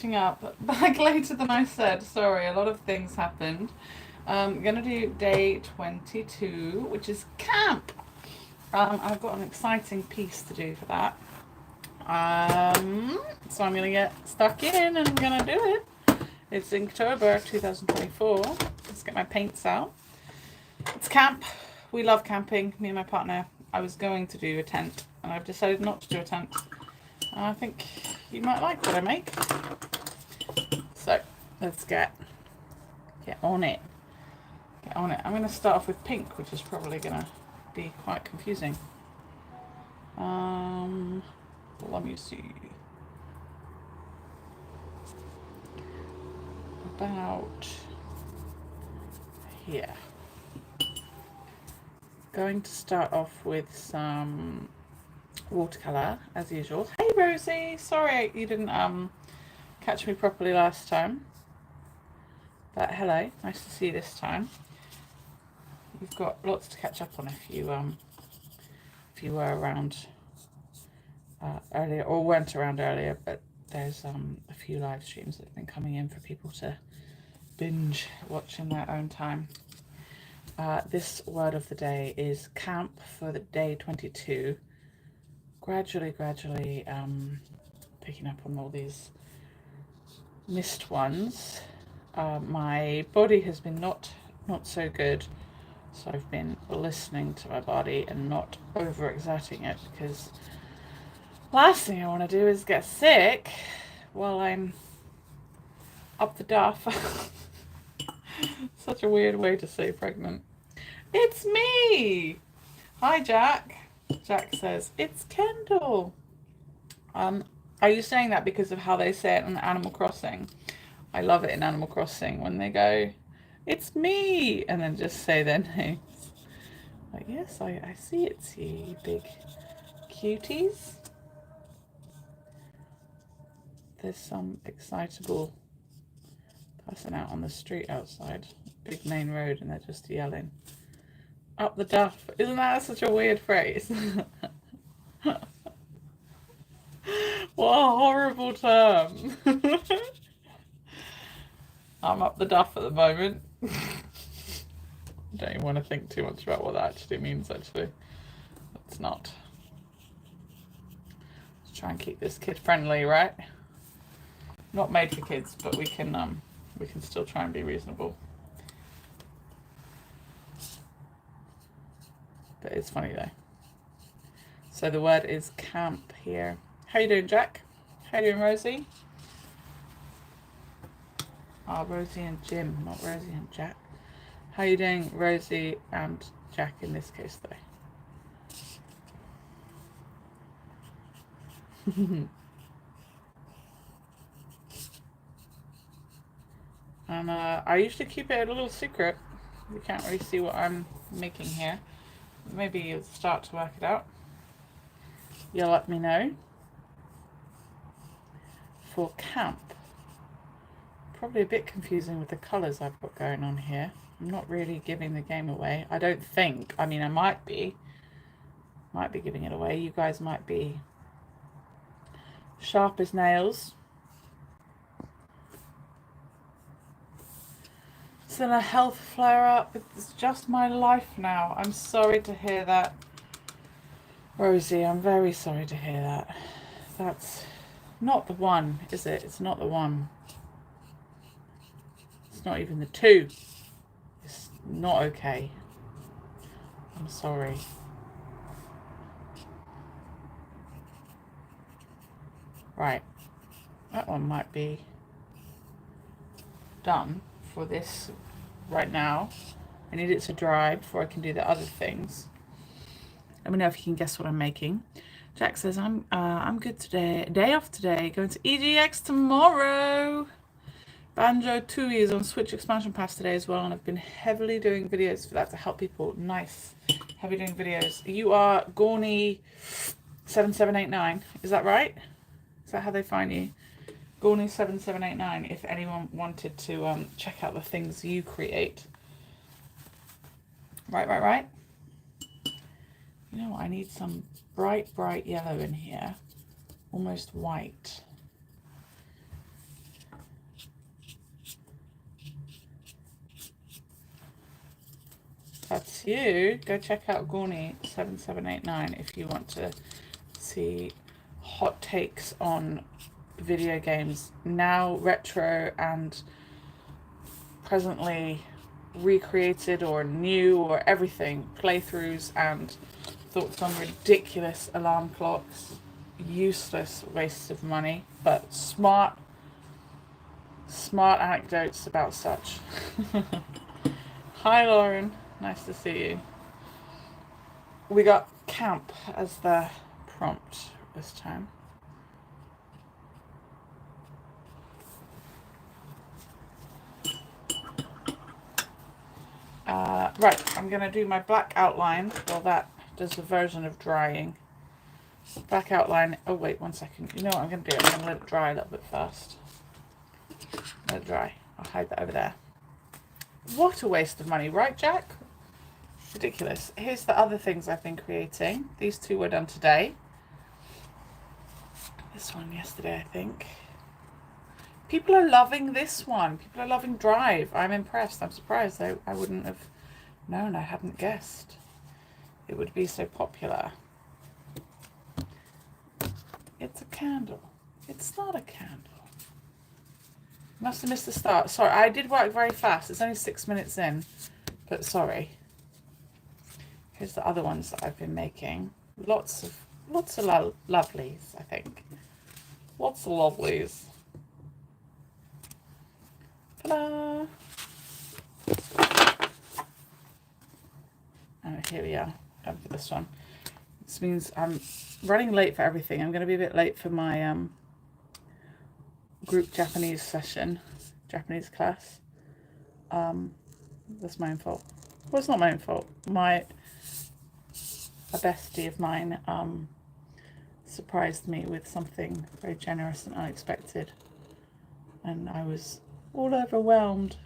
Up back later than I said. Sorry, a lot of things happened. I'm gonna do day 22, which is camp. I've got an exciting piece to do for that. So I'm gonna get stuck in and I'm gonna do it. It's Inktober 2024. Let's get my paints out. It's camp. We love camping, me and my partner. I was going to do a tent and I've decided not to do a tent. I think you might like what I make. So let's get on it. Get on it. I'm going to start off with pink, which is probably going to be quite confusing. Let me see. About here. Going to start off with some watercolor as usual. Hey Rosie, sorry you didn't catch me properly last time. But hello, nice to see you this time. You've got lots to catch up on if you were around earlier or weren't around earlier, but there's a few live streams that have been coming in for people to binge watch in their own time. This word of the day is camp for the day 22. Gradually picking up on all these missed ones. My body has been not so good, so I've been listening to my body and not overexerting it, because last thing I want to do is get sick while I'm up the duff. Such a weird way to say pregnant. It's me! Hi Jack. Jack says, it's Kendall. Are you saying that because of how they say it on Animal Crossing? I love it in Animal Crossing when they go, it's me, and then just say their names. Like, yes, I see it's you, you big cuties. There's some excitable person out on the street outside, big main road, and they're just yelling, up the duff. Isn't that such a weird phrase? What a horrible term. I'm up the duff at the moment. Don't even want to think too much about what that actually means, actually. It's not. Let's try and keep this kid friendly, right? Not made for kids, but we can still try and be reasonable. But it's funny though. So the word is camp here. How you doing, Jack? How you doing, Rosie? Rosie and Jim, not Rosie and Jack. How you doing, Rosie and Jack in this case, though? And I usually keep it a little secret. You can't really see what I'm making here. Maybe you'll start to work it out. You'll let me know. For camp, probably a bit confusing with the colours I've got going on here. I'm not really giving the game away. I don't think. I mean, I might be giving it away. You guys might be sharp as nails. It's in a health flare-up. It's just my life now. I'm sorry to hear that, Rosie. I'm very sorry to hear that. That's not the one, is it? It's not the one. It's not even the two. It's not okay. I'm sorry. Right. That one might be done for this right now. I need it to dry before I can do the other things. Let me know if you can guess what I'm making. Jack says, I'm good today. Day off today. Going to EGX tomorrow. Banjo Tooie is on Switch expansion pass today as well, and I've been heavily doing videos for that to help people. Nice. Heavy doing videos. You are Gorny7789. Is that right? Is that how they find you? Gorny7789, if anyone wanted to check out the things you create. Right. You know what? I need some bright yellow in here. Almost white. you. Go check out Gorney7789 if you want to see hot takes on video games, now retro and presently recreated or new or everything, playthroughs and thoughts on ridiculous alarm clocks, useless wastes of money, but smart anecdotes about such. Hi Lauren, nice to see you. We got camp as the prompt this time. Right, I'm going to do my black outline. Well, that does the version of drying. Black outline. Oh, wait, 1 second. You know what I'm going to do? I'm going to let it dry a little bit first. Let it dry. I'll hide that over there. What a waste of money, right, Jack? Ridiculous. Here's the other things I've been creating. These two were done today. This one yesterday, I think. People are loving this one. People are loving Drive. I'm impressed. I'm surprised. I wouldn't have known. I hadn't guessed it would be so popular. It's a candle. It's not a candle. Must have missed the start. Sorry, I did work very fast. It's only 6 minutes in, but sorry. Here's the other ones that I've been making. Lots of lovelies, I think. Lots of lovelies. Ta-da! Oh, here we are. For this one. This means I'm running late for everything. I'm going to be a bit late for my group Japanese session, Japanese class. That's my own fault. Well, it's not my own fault. A bestie of mine surprised me with something very generous and unexpected, and I was all overwhelmed.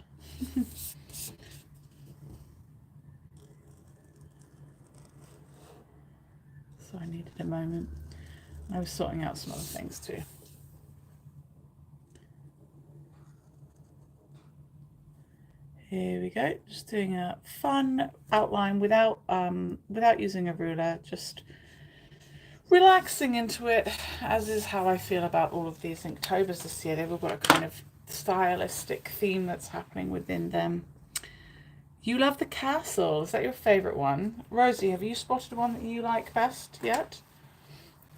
So I needed a moment. I was sorting out some other things too. Here we go. Just doing a fun outline without using a ruler, just relaxing into it, as is how I feel about all of these Inktober's this year. They've all got a kind of stylistic theme that's happening within them. You love the castle. Is that your favourite one? Rosie, have you spotted one that you like best yet?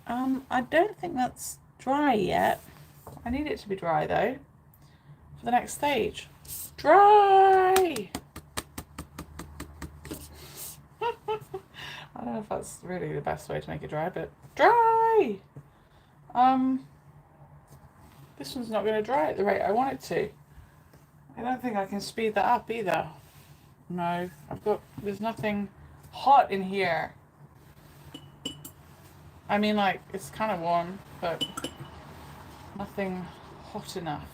I don't think that's dry yet. I need it to be dry though for the next stage. Dry! I don't know if that's really the best way to make it dry, but dry! This one's not going to dry at the rate I want it to. I don't think I can speed that up either. No, there's nothing hot in here. I mean, like, it's kind of warm, but nothing hot enough.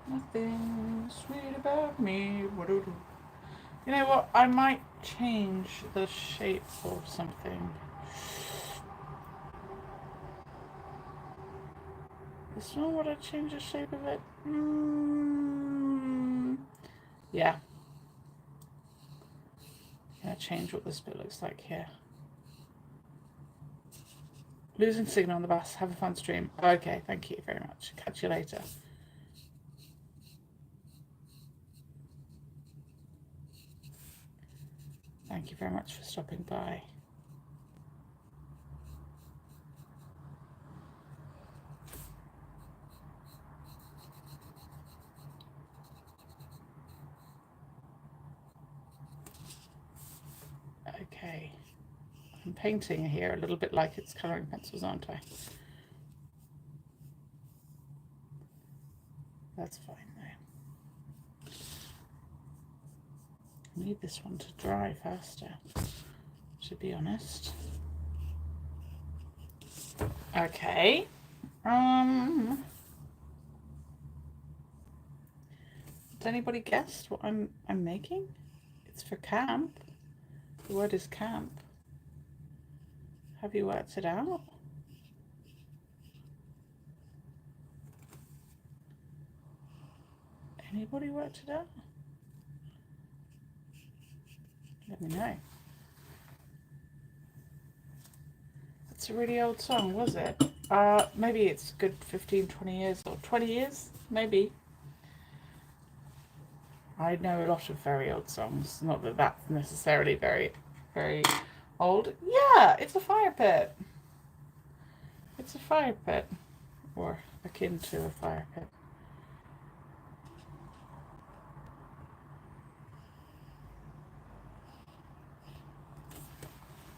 Nothing sweet about me. You know what? I might change the shape of something. This one, would I change the shape of it? Yeah. I'm gonna change what this bit looks like here. Losing signal on the bus. Have a fun stream. Okay, thank you very much. Catch you later. Thank you very much for stopping by. Okay. I'm painting here a little bit like it's colouring pencils, aren't I? That's fine though. I need this one to dry faster, to be honest. Okay. Has anybody guessed what I'm making? It's for camp. The word is camp. Have you worked it out? Anybody worked it out? let me know. It's a really old song, was it? Maybe it's good 15, 20 years, or 20 years, maybe. I know a lot of very old songs. Not that that's necessarily very, very old. Yeah, it's a fire pit. It's a fire pit, or akin to a fire pit.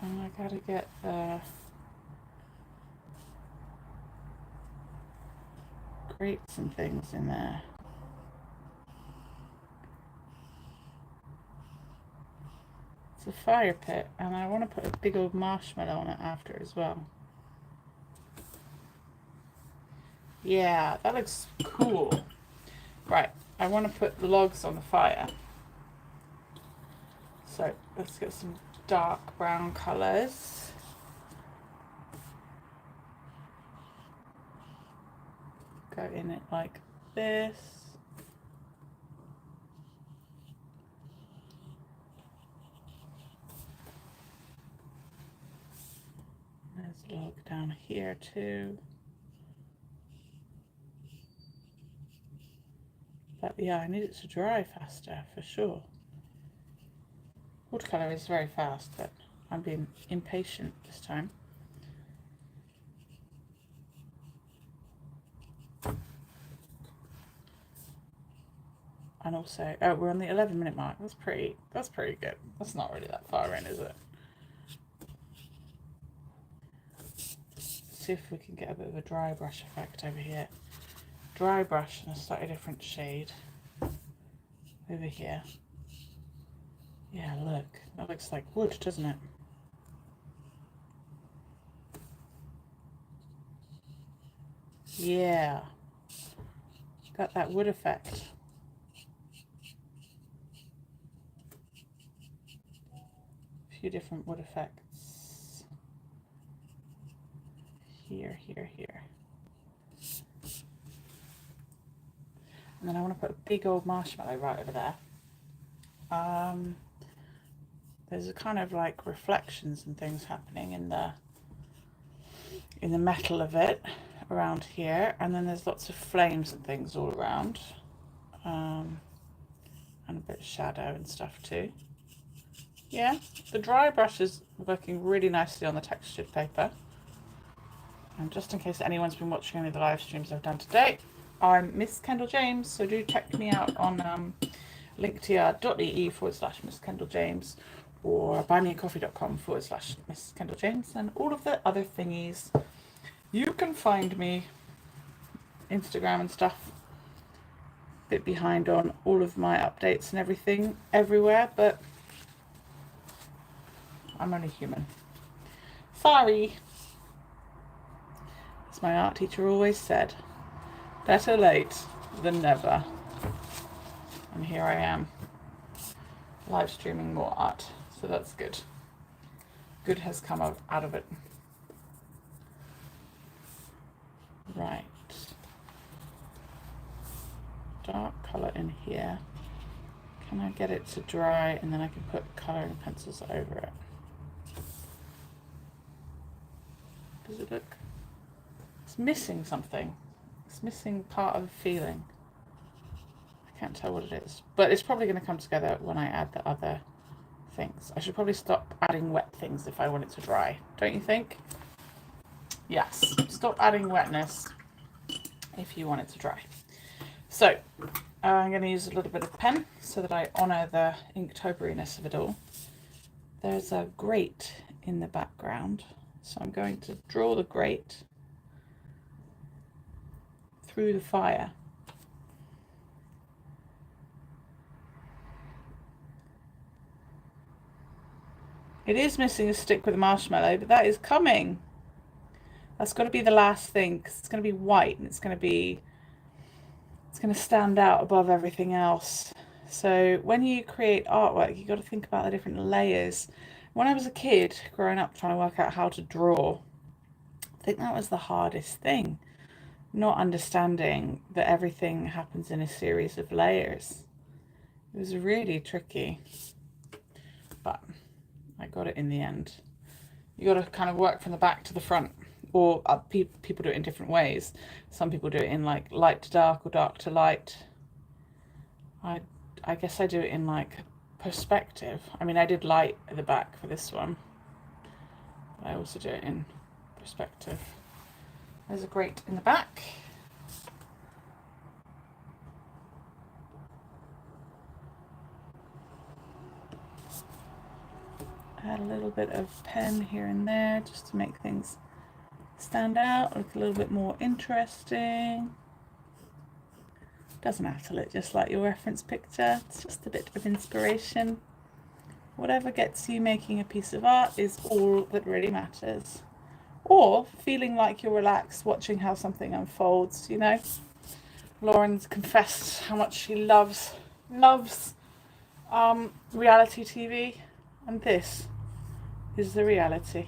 And I gotta get grates and things in there. It's a fire pit, and I want to put a big old marshmallow on it after as well. Yeah, that looks cool. Right, I want to put the logs on the fire. So let's get some dark brown colours. Go in it like this. There's a log down here too. But yeah, I need it to dry faster for sure. Watercolour is very fast, but I'm being impatient this time. And also, oh, we're on the 11-minute mark. That's pretty good. That's not really that far in, is it? See if we can get a bit of a dry brush effect over here. Dry brush in a slightly different shade over here. Yeah, look, that looks like wood, doesn't it? Yeah, got that wood effect. A few different wood effects. Here. And then I want to put a big old marshmallow right over there. There's a kind of like reflections and things happening in the metal of it around here, and then there's lots of flames and things all around, and a bit of shadow and stuff too. Yeah, the dry brush is working really nicely on the textured paper. And just in case anyone's been watching any of the live streams I've done today, I'm Misskendaljames, so do check me out on linktr.ee/Misskendaljames or buymeacoffee.com/Misskendaljames and all of the other thingies. You can find me, Instagram and stuff, a bit behind on all of my updates and everything everywhere, but I'm only human. Sorry. As my art teacher always said, better late than never. And here I am, live streaming more art, so that's good. Good has come out of it. Right. Dark colour in here. Can I get it to dry and then I can put colouring pencils over it? Does it look? It's missing something. It's missing part of a feeling. I can't tell what it is, but it's probably going to come together when I add the other things. I should probably stop adding wet things if I want it to dry, don't you think? Yes, stop adding wetness if you want it to dry. So I'm going to use a little bit of pen so that I honour the Inktober-iness of it all. There's a grate in the background, so I'm going to draw the grate through the fire. It is missing a stick with a marshmallow, but that is coming. That's got to be the last thing, because it's going to be white and it's going to stand out above everything else. So when you create artwork, you've got to think about the different layers. When I was a kid growing up trying to work out how to draw, I think that was the hardest thing, not understanding that everything happens in a series of layers. It was really tricky. but I got it in the end. You got to kind of work from the back to the front, or people do it in different ways. Some people do it in like light to dark or dark to light. I guess I do it in like perspective. I mean, I did light at the back for this one, but I also do it in perspective. There's a grate in the back. Add a little bit of pen here and there just to make things stand out, look a little bit more interesting. Doesn't have to look just like your reference picture, it's just a bit of inspiration. Whatever gets you making a piece of art is all that really matters. Or feeling like you're relaxed watching how something unfolds, you know. Lauren's confessed how much she loves reality TV, and this is the reality.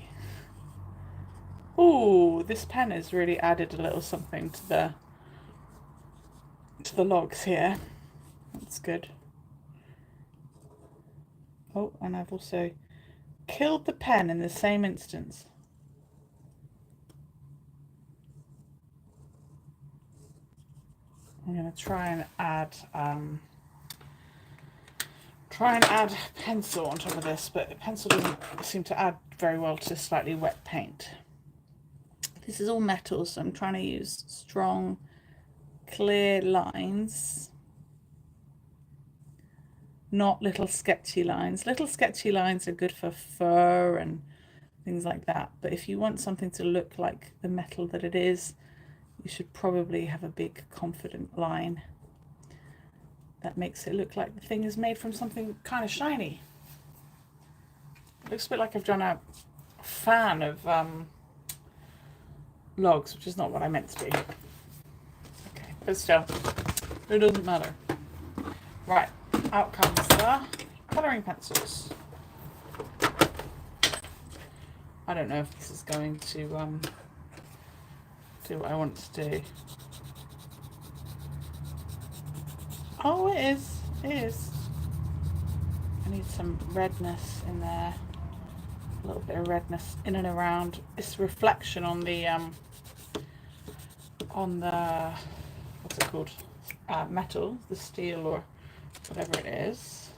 Ooh, this pen has really added a little something to the logs here. That's good. Oh, and I've also killed the pen in the same instance. I'm going to try and add pencil on top of this, but pencil doesn't seem to add very well to slightly wet paint. This is all metal, so I'm trying to use strong, clear lines, not little sketchy lines. Little sketchy lines are good for fur and things like that, but if you want something to look like the metal that it is, you should probably have a big, confident line that makes it look like the thing is made from something kind of shiny. It looks a bit like I've done a fan of logs, which is not what I meant to be. Okay, but still, it doesn't matter. Right, out comes the colouring pencils. I don't know if this is going to do what I want it to do. Oh, it is. It is. I need some redness in there. A little bit of redness in and around this reflection on the what's it called? Metal, the steel or whatever it is.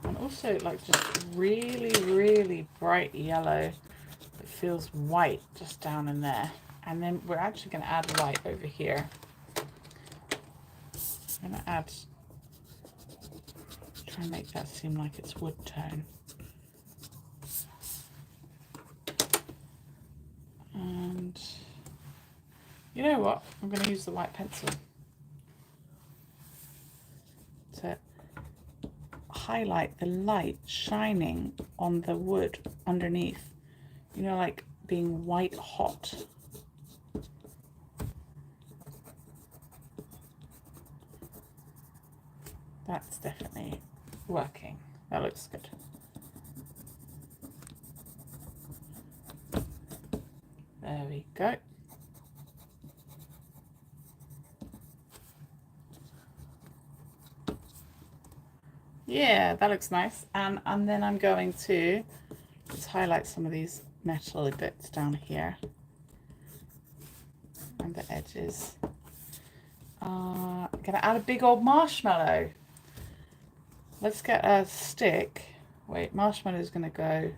And also like just really, really bright yellow that feels white just down in there. And then we're actually going to add light over here. I'm going to try and make that seem like it's wood tone. And you know what? I'm going to use the white pencil to highlight the light shining on the wood underneath. You know, like being white hot. That's definitely working. That looks good. There we go. Yeah, that looks nice. And then I'm going to just highlight some of these metal bits down here and the edges. I'm going to add a big old marshmallow. Let's get a stick. Wait, marshmallow is going to go,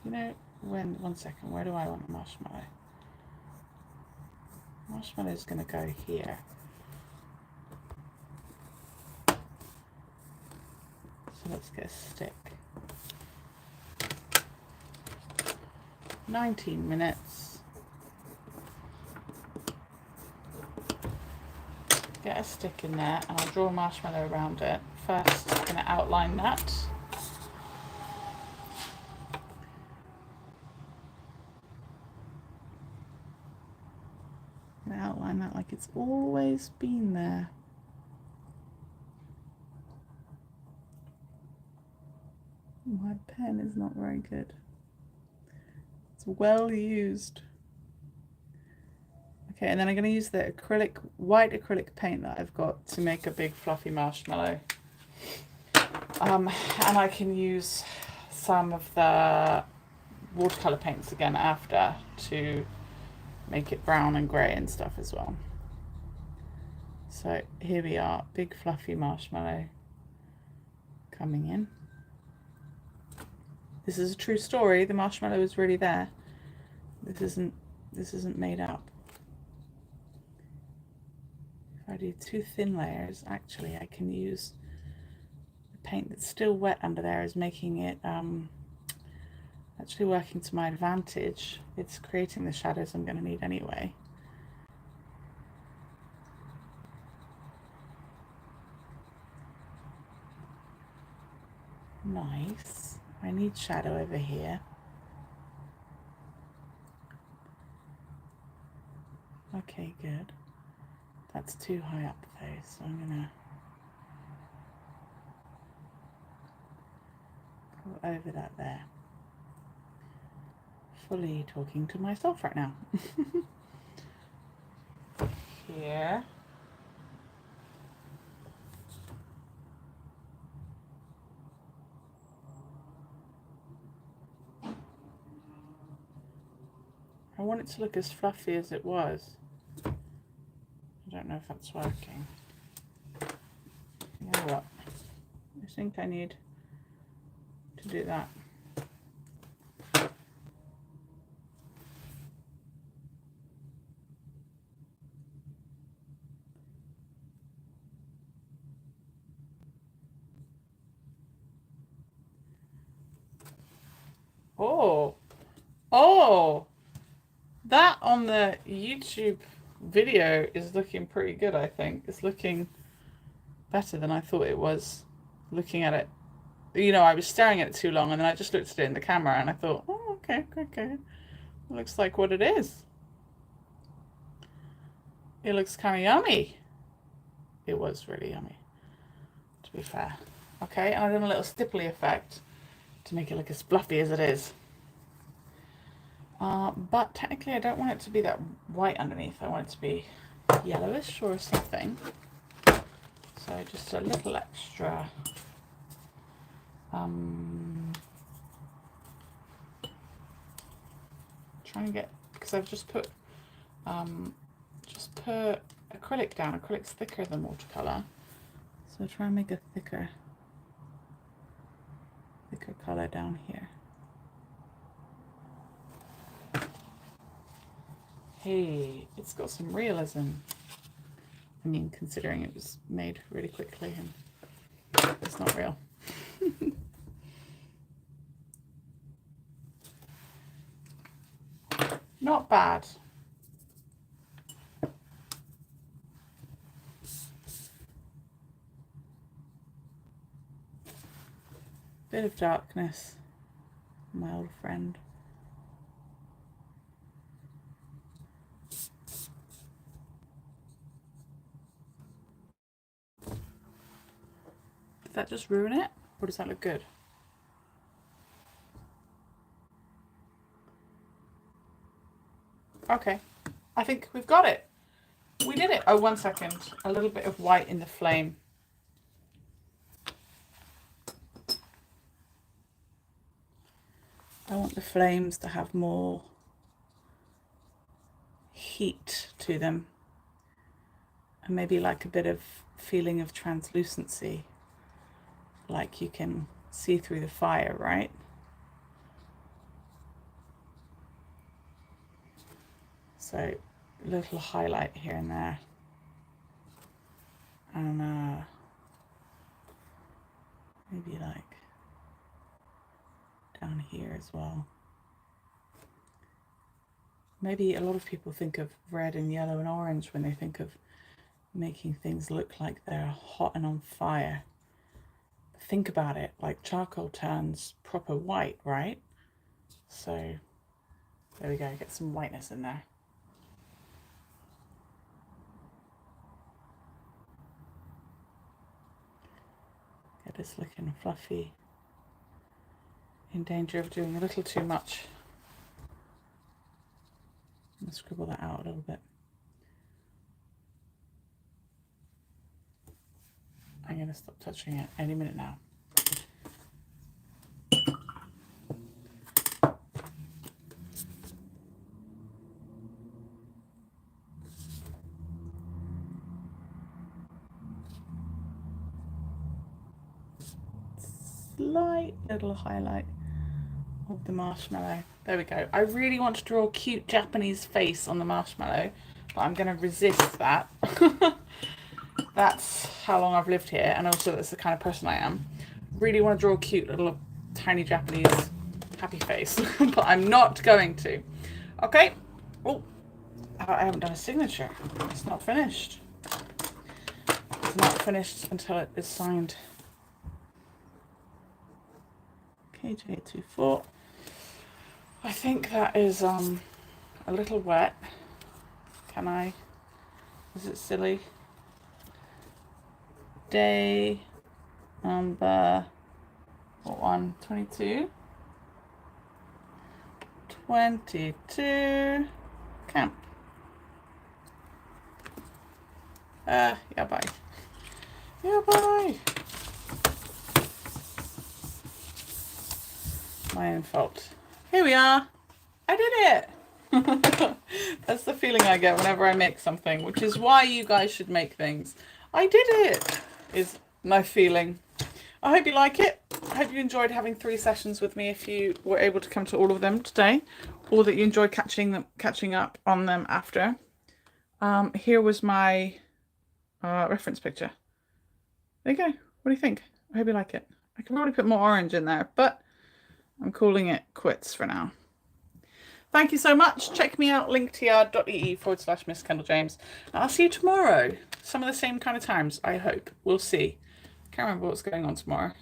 you know, one second, where do I want a marshmallow? Marshmallow is going to go here. So let's get a stick. 19 minutes. Get a stick in there and I'll draw a marshmallow around it. First, I'm going to outline that. I'm going to outline that like it's always been there. My pen is not very good. It's well used. Okay, and then I'm going to use the white acrylic paint that I've got to make a big fluffy marshmallow. And I can use some of the watercolor paints again after to make it brown and grey and stuff as well. So here we are, big fluffy marshmallow coming in. This is a true story. The marshmallow is really there. This isn't made up. If I do 2 thin layers, actually I can use the paint that's still wet under there is making it actually working to my advantage. It's creating the shadows I'm going to need anyway. Nice. I need shadow over here. Okay, good. That's too high up though, so I'm gonna go over that there. Fully talking to myself right now. Here. I want it to look as fluffy as it was. I don't know if that's working. You know what? I think I need to do that. Oh, that on the YouTube video is looking pretty good, I think. It's looking better than I thought it was looking at it. You know, I was staring at it too long and then I just looked at it in the camera and I thought, oh, okay. It looks like what it is. It looks kind of yummy. It was really yummy, to be fair. Okay, and I've done a little stipply effect to make it look as fluffy as it is. But technically I don't want it to be that white underneath. I want it to be yellowish or something. So just a little extra trying to get, because I've just put acrylic down. Acrylic's thicker than watercolor, so try and make a thicker color down here. Hey, it's got some realism. I mean, considering it was made really quickly and it's not real. Not bad. Bit of darkness, my old friend. Did that just ruin it? Or does that look good? Okay, I think we've got it. We did it. Oh, 1 second. A little bit of white in the flame. I want the flames to have more heat to them. And maybe like a bit of feeling of translucency. Like you can see through the fire, right? So a little highlight here and there. And maybe like down here as well. Maybe a lot of people think of red and yellow and orange when they think of making things look like they're hot and on fire. Think about it, like charcoal turns proper white, right? So there we go, get some whiteness in there. Get this looking fluffy. In danger of doing a little too much. I'm gonna scribble that out a little bit. going to stop touching it any minute now. Slight little highlight of the marshmallow. There we go. I really want to draw a cute Japanese face on the marshmallow, but I'm going to resist that. That's how long I've lived here, and also that's the kind of person I am. Really want to draw a cute little tiny Japanese happy face, but I'm not going to. Okay. Oh, I haven't done a signature. It's not finished. It's not finished until it is signed. KJ24. I think that is a little wet. Can I? Is it silly? Day number, what one? 22? 22. Camp. Yeah, bye. Yeah, bye. My own fault. Here we are. I did it. That's the feeling I get whenever I make something, which is why you guys should make things. I did it, is my feeling. I hope you like it. I hope you enjoyed having 3 sessions with me if you were able to come to all of them today, or that you enjoyed catching up on them after. Here was my reference picture. There you go. What do you think? I hope you like it. I can probably put more orange in there, but I'm calling it quits for now. Thank you so much. Check me out, linktr.ee/Misskendaljames. I'll see you tomorrow. Some of the same kind of times, I hope. We'll see. Can't remember what's going on tomorrow.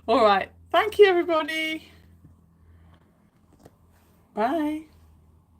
All right. Thank you, everybody. Bye.